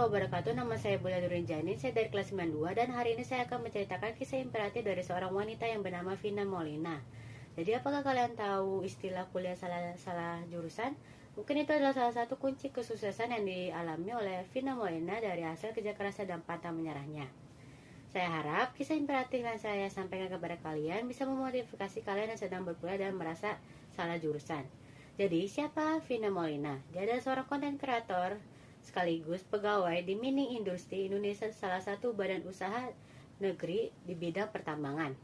wabarakatuh. Nama saya Bula Nurinjani, saya dari kelas 92 dan hari ini saya akan menceritakan kisah inspiratif dari seorang wanita yang bernama Vina Molina. Jadi apakah kalian tahu istilah kuliah salah jurusan? Mungkin itu adalah salah satu kunci kesuksesan yang dialami oleh Vina Molina dari hasil kerja kerasnya dan pantang menyerahnya. Saya harap kisah inspiratif yang saya sampaikan kepada kalian bisa memotivasi kalian yang sedang berkuliah dan merasa salah jurusan. Jadi siapa Vina Molina? Dia adalah seorang konten kreator sekaligus pegawai di Mining Industri Indonesia, salah satu badan usaha negeri di bidang pertambangan.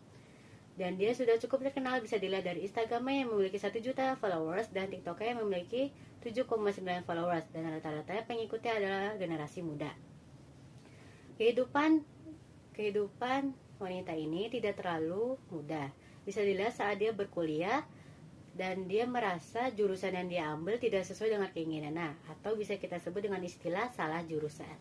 Dan dia sudah cukup terkenal, bisa dilihat dari Instagramnya yang memiliki 1 juta followers dan TikToknya yang memiliki 7,9 followers dan rata-rata pengikutnya adalah generasi muda. Kehidupan wanita ini tidak terlalu mudah. Bisa dilihat saat dia berkuliah dan dia merasa jurusan yang dia ambil tidak sesuai dengan keinginannya, atau bisa kita sebut dengan istilah salah jurusan.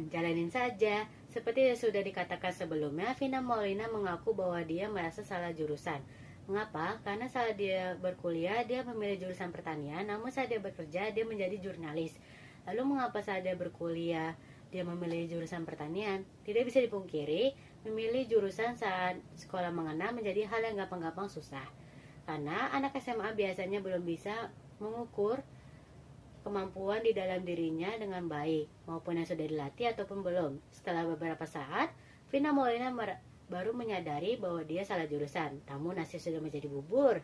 Jalanin saja. Seperti yang sudah dikatakan sebelumnya, Vina Molina mengaku bahwa dia merasa salah jurusan. Mengapa? Karena saat dia berkuliah, dia memilih jurusan pertanian, namun saat dia bekerja, dia menjadi jurnalis. Lalu mengapa saat dia berkuliah, dia memilih jurusan pertanian? Tidak bisa dipungkiri, memilih jurusan saat sekolah menengah menjadi hal yang gampang-gampang susah. Karena anak SMA biasanya belum bisa mengukur kemampuan di dalam dirinya dengan baik, maupun yang sudah dilatih ataupun belum. Setelah beberapa saat, Vina Molina baru menyadari bahwa dia salah jurusan. Namun nasi sudah menjadi bubur.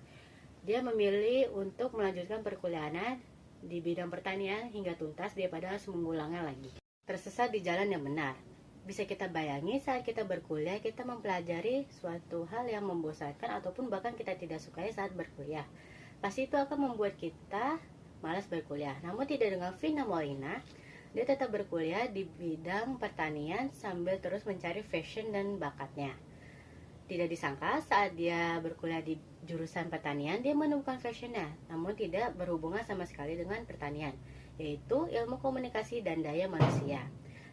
Dia memilih untuk melanjutkan perkuliahan di bidang pertanian hingga tuntas daripada harus mengulangnya lagi. Tersesat di jalan yang benar. Bisa kita bayangi saat kita berkuliah, kita mempelajari suatu hal yang membosankan ataupun bahkan kita tidak sukai saat berkuliah. Pasti itu akan membuat kita malas berkuliah. Namun tidak dengan Vina Molina, dia tetap berkuliah di bidang pertanian sambil terus mencari passion dan bakatnya. Tidak disangka saat dia berkuliah di jurusan pertanian, dia menemukan passionnya, namun tidak berhubungan sama sekali dengan pertanian, yaitu ilmu komunikasi dan daya manusia.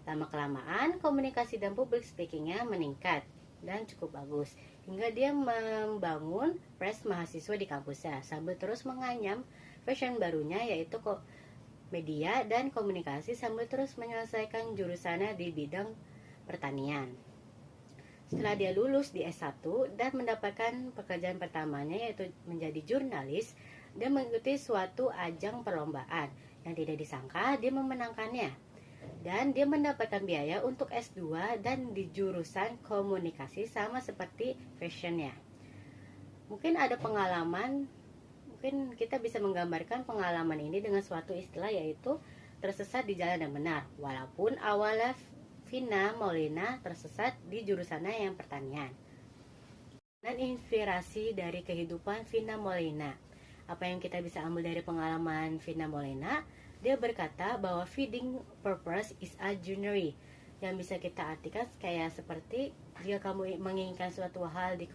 Lama-kelamaan, komunikasi dan public speakingnya meningkat dan cukup bagus, hingga dia membangun press mahasiswa di kampusnya sambil terus menganyam passion barunya, yaitu media dan komunikasi, sambil terus menyelesaikan jurusannya di bidang pertanian. Setelah dia lulus di S1 dan mendapatkan pekerjaan pertamanya, yaitu menjadi jurnalis, dia mengikuti suatu ajang perlombaan yang tidak disangka dia memenangkannya. Dan dia mendapatkan biaya untuk S2 dan di jurusan komunikasi sama seperti fashionnya. Mungkin ada pengalaman, mungkin kita bisa menggambarkan pengalaman ini dengan suatu istilah, yaitu tersesat di jalan yang benar. Walaupun awalnya Vina Molina tersesat di jurusannya yang pertanian. Dan inspirasi dari kehidupan Vina Molina. Apa yang kita bisa ambil dari pengalaman Vina Molina? Dia berkata bahwa feeding purpose is a journey, yang bisa kita artikan kayak seperti jika kamu menginginkan suatu hal di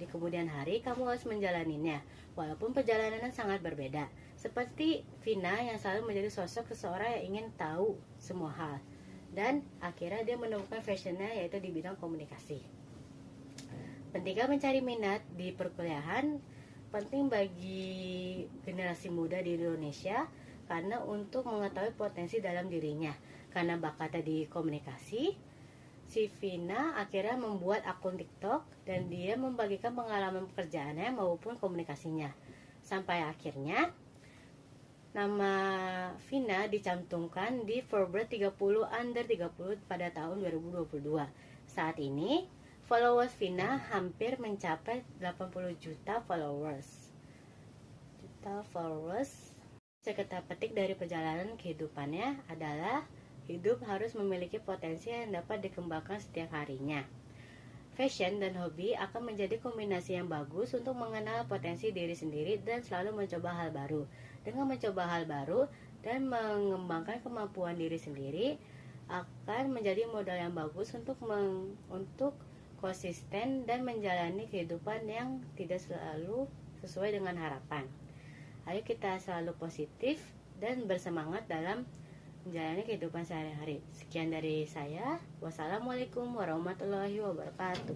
kemudian hari, kamu harus menjalaninya walaupun perjalanannya sangat berbeda. Seperti Vina yang selalu menjadi sosok seseorang yang ingin tahu semua hal, dan akhirnya dia menemukan passionnya, yaitu di bidang komunikasi. Pentingnya mencari minat di perkuliahan penting bagi generasi muda di Indonesia, karena untuk mengetahui potensi dalam dirinya. Karena bakatnya di komunikasi, si Vina akhirnya membuat akun TikTok dan dia membagikan pengalaman pekerjaannya maupun komunikasinya. Sampai akhirnya nama Vina dicantumkan di Forbes 30 Under 30 pada tahun 2022. Saat ini followers Vina hampir mencapai 80 juta followers. Saya kita petik dari perjalanan kehidupannya adalah hidup harus memiliki potensi yang dapat dikembangkan setiap harinya. Fashion dan hobi akan menjadi kombinasi yang bagus untuk mengenal potensi diri sendiri dan selalu mencoba hal baru. Dengan mencoba hal baru dan mengembangkan kemampuan diri sendiri akan menjadi modal yang bagus untuk konsisten dan menjalani kehidupan yang tidak selalu sesuai dengan harapan. Ayo kita selalu positif dan bersemangat dalam menjalani kehidupan sehari-hari. Sekian dari saya. Wassalamualaikum warahmatullahi wabarakatuh.